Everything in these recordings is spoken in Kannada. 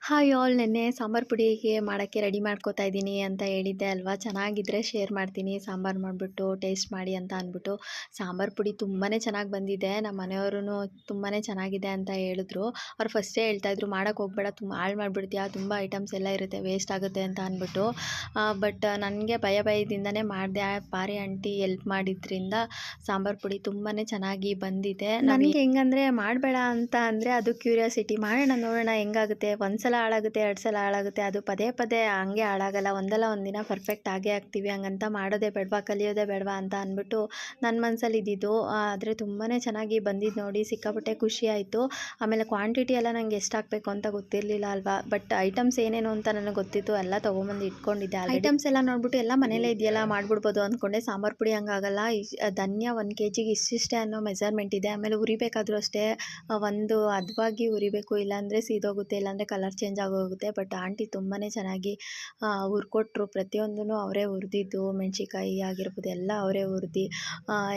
ಹಾಯ್ ಆಲ್ ನೆನ್ನೆ ಸಾಂಬಾರು ಪುಡಿಗೆ ಮಾಡೋಕ್ಕೆ ರೆಡಿ ಮಾಡ್ಕೋತಾ ಇದ್ದೀನಿ ಅಂತ ಹೇಳಿದ್ದೆ ಅಲ್ವಾ. ಚೆನ್ನಾಗಿದ್ದರೆ ಶೇರ್ ಮಾಡ್ತೀನಿ ಸಾಂಬಾರು ಮಾಡಿಬಿಟ್ಟು ಟೇಸ್ಟ್ ಮಾಡಿ ಅಂತ ಅಂದ್ಬಿಟ್ಟು. ಸಾಂಬಾರು ಪುಡಿ ತುಂಬಾ ಚೆನ್ನಾಗಿ ಬಂದಿದೆ. ನಮ್ಮ ಮನೆಯವ್ರೂ ತುಂಬಾ ಚೆನ್ನಾಗಿದೆ ಅಂತ ಹೇಳಿದ್ರು. ಅವ್ರು ಫಸ್ಟೇ ಹೇಳ್ತಾಯಿದ್ರು ಮಾಡೋಕ್ಕೆ ಹೋಗಬೇಡ, ತುಂಬ ಹಾಳು ಮಾಡಿಬಿಡ್ತೀಯಾ, ತುಂಬ ಐಟಮ್ಸ್ ಎಲ್ಲ ಇರುತ್ತೆ, ವೇಸ್ಟ್ ಆಗುತ್ತೆ ಅಂತ ಅಂದ್ಬಿಟ್ಟು. ಬಟ್ ನನಗೆ ಭಯದಿಂದನೇ ಮಾಡಿದೆ. ಪಾರಿ ಆಂಟಿ ಎಲ್ಪ್ ಮಾಡಿದ್ರಿಂದ ಸಾಂಬಾರು ಪುಡಿ ತುಂಬಾ ಚೆನ್ನಾಗಿ ಬಂದಿದೆ. ನನಗೆ ಹೆಂಗಂದರೆ ಮಾಡಬೇಡ ಅಂತ ಅಂದರೆ ಅದು ಕ್ಯೂರಿಯಾಸಿಟಿ, ಮಾಡೋಣ ನೋಡೋಣ ಹೆಂಗಾಗುತ್ತೆ. ಒಂದ್ಸಲ ಹಾಳಾಗುತ್ತೆ, 2 ಸಲ ಹಾಳಾಗುತ್ತೆ, ಅದು ಪದೇ ಪದೇ ಹಂಗೆ ಹಾಳಾಗಲ್ಲ. ಒಂದಲ್ಲ ಒಂದಿನ ಪರ್ಫೆಕ್ಟ್ ಆಗೇ ಆಗ್ತೀವಿ. ಹಂಗಂತ ಮಾಡೋದೇ ಬೇಡವಾ, ಕಲಿಯೋದೇ ಬೇಡವಾ ಅಂತ ಅಂದ್ಬಿಟ್ಟು ನನ್ನ ಮನಸ್ಸಲ್ಲಿ ಇದ್ದಿದ್ದು. ಆದರೆ ತುಂಬಾ ಚೆನ್ನಾಗಿ ಬಂದಿದ್ದು ನೋಡಿ ಸಿಕ್ಕಾಪಟ್ಟೆ ಖುಷಿ ಆಯಿತು. ಆಮೇಲೆ ಕ್ವಾಂಟಿಟಿ ಎಲ್ಲ ನನಗೆ ಎಷ್ಟು ಹಾಕಬೇಕು ಅಂತ ಗೊತ್ತಿರಲಿಲ್ಲ ಅಲ್ವಾ. ಬಟ್ ಐಟಮ್ಸ್ ಏನೇನು ಅಂತ ನನಗೆ ಗೊತ್ತಿತ್ತು, ಎಲ್ಲ ತೊಗೊಂಬಂದು ಇಟ್ಕೊಂಡಿದ್ದೆ. ಐಟಮ್ಸ್ ಎಲ್ಲ ನೋಡ್ಬಿಟ್ಟು ಎಲ್ಲ ಮನೇಲೇ ಇದೆಯಲ್ಲ ಮಾಡ್ಬಿಡ್ಬೋದು ಅಂದ್ಕೊಂಡೆ. ಸಾಂಬಾರು ಪುಡಿ ಹಂಗಾಗಲ್ಲ. ಧನ್ಯ 1 kg ಇಷ್ಟಿಷ್ಟೇ ಅನ್ನೋ ಮೆಜರ್ಮೆಂಟ್ ಇದೆ. ಆಮೇಲೆ ಉರಿಬೇಕಾದ್ರೂ ಅಷ್ಟೇ ಒಂದು ಹದವಾಗಿ ಉರಿಬೇಕು, ಇಲ್ಲಾಂದರೆ ಸೀದೋಗುತ್ತೆ, ಇಲ್ಲಾಂದರೆ ಕಲರ್ ಚೇಂಜ್ ಆಗೋಗುತ್ತೆ. ಬಟ್ ಆಂಟಿ ತುಂಬಾ ಚೆನ್ನಾಗಿ ಹುರ್ಕೊಟ್ರು. ಪ್ರತಿಯೊಂದೂ ಅವರೇ ಹುರಿದಿದ್ದು, ಮೆಣಸಿನ್ಕಾಯಿ ಆಗಿರ್ಬೋದು ಎಲ್ಲ ಅವರೇ ಹುರಿದು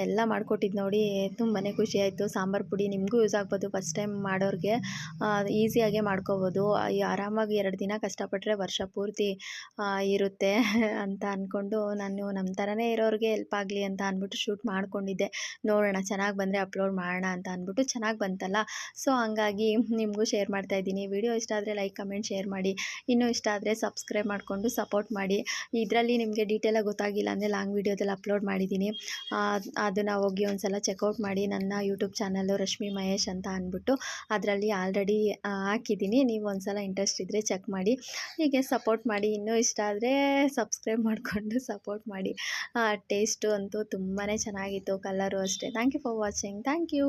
ಎಲ್ಲ ಮಾಡಿಕೊಟ್ಟಿದ್ದು ನೋಡಿ ತುಂಬಾ ಖುಷಿ ಆಯಿತು. ಸಾಂಬಾರು ಪುಡಿ ನಿಮಗೂ ಯೂಸ್ ಆಗ್ಬೋದು. ಫಸ್ಟ್ ಟೈಮ್ ಮಾಡೋರಿಗೆ ಈಸಿಯಾಗೆ ಮಾಡ್ಕೋಬೋದು. ಆರಾಮಾಗಿ 2 ದಿನ ಕಷ್ಟಪಟ್ಟರೆ ವರ್ಷ ಪೂರ್ತಿ ಇರುತ್ತೆ ಅಂತ ಅಂದ್ಕೊಂಡು ನಾನು ನಮ್ಮ ಥರನೇ ಇರೋರಿಗೆ ಹೆಲ್ಪ್ ಆಗಲಿ ಅಂತ ಅಂದ್ಬಿಟ್ಟು ಶೂಟ್ ಮಾಡ್ಕೊಂಡಿದ್ದೆ. ನೋಡೋಣ ಚೆನ್ನಾಗಿ ಬಂದರೆ ಅಪ್ಲೋಡ್ ಮಾಡೋಣ ಅಂತ ಅಂದ್ಬಿಟ್ಟು. ಚೆನ್ನಾಗಿ ಬಂತಲ್ಲ, ಸೊ ಹಂಗಾಗಿ ನಿಮಗೂ ಶೇರ್ ಮಾಡ್ತಾ ಇದ್ದೀನಿ. ವಿಡಿಯೋ ಇಷ್ಟ ಆದರೆ ಲೈಕ್, ಕಮೆಂಟ್, ಶೇರ್ ಮಾಡಿ. ಇನ್ನೂ ಇಷ್ಟ ಆದರೆ ಸಬ್ಸ್ಕ್ರೈಬ್ ಮಾಡಿಕೊಂಡು ಸಪೋರ್ಟ್ ಮಾಡಿ. ಇದರಲ್ಲಿ ನಿಮಗೆ ಡೀಟೇಲಾಗಿ ಗೊತ್ತಾಗಿಲ್ಲ ಅಂದರೆ ಲಾಂಗ್ ವೀಡಿಯೋದಲ್ಲಿ ಅಪ್ಲೋಡ್ ಮಾಡಿದ್ದೀನಿ. ಅದನ್ನು ಹೋಗಿ ಒಂದು ಸಲ ಚೆಕ್ಔಟ್ ಮಾಡಿ. ನನ್ನ ಯೂಟ್ಯೂಬ್ ಚಾನಲ್ಲು ರಶ್ಮಿ ಮಹೇಶ್ ಅಂತ ಅಂದ್ಬಿಟ್ಟು ಅದರಲ್ಲಿ ಆಲ್ರೆಡಿ ಹಾಕಿದ್ದೀನಿ. ನೀವು ಒಂದು ಸಲ ಇಂಟ್ರೆಸ್ಟ್ ಇದ್ದರೆ ಚೆಕ್ ಮಾಡಿ. ಹೀಗೆ ಸಪೋರ್ಟ್ ಮಾಡಿ. ಇನ್ನೂ ಇಷ್ಟ ಆದರೆ ಸಬ್ಸ್ಕ್ರೈಬ್ ಮಾಡಿಕೊಂಡು ಸಪೋರ್ಟ್ ಮಾಡಿ. ಟೇಸ್ಟು ಅಂತೂ ತುಂಬಾ ಚೆನ್ನಾಗಿತ್ತು, ಕಲರು ಅಷ್ಟೇ. Thank you for watching. Thank you.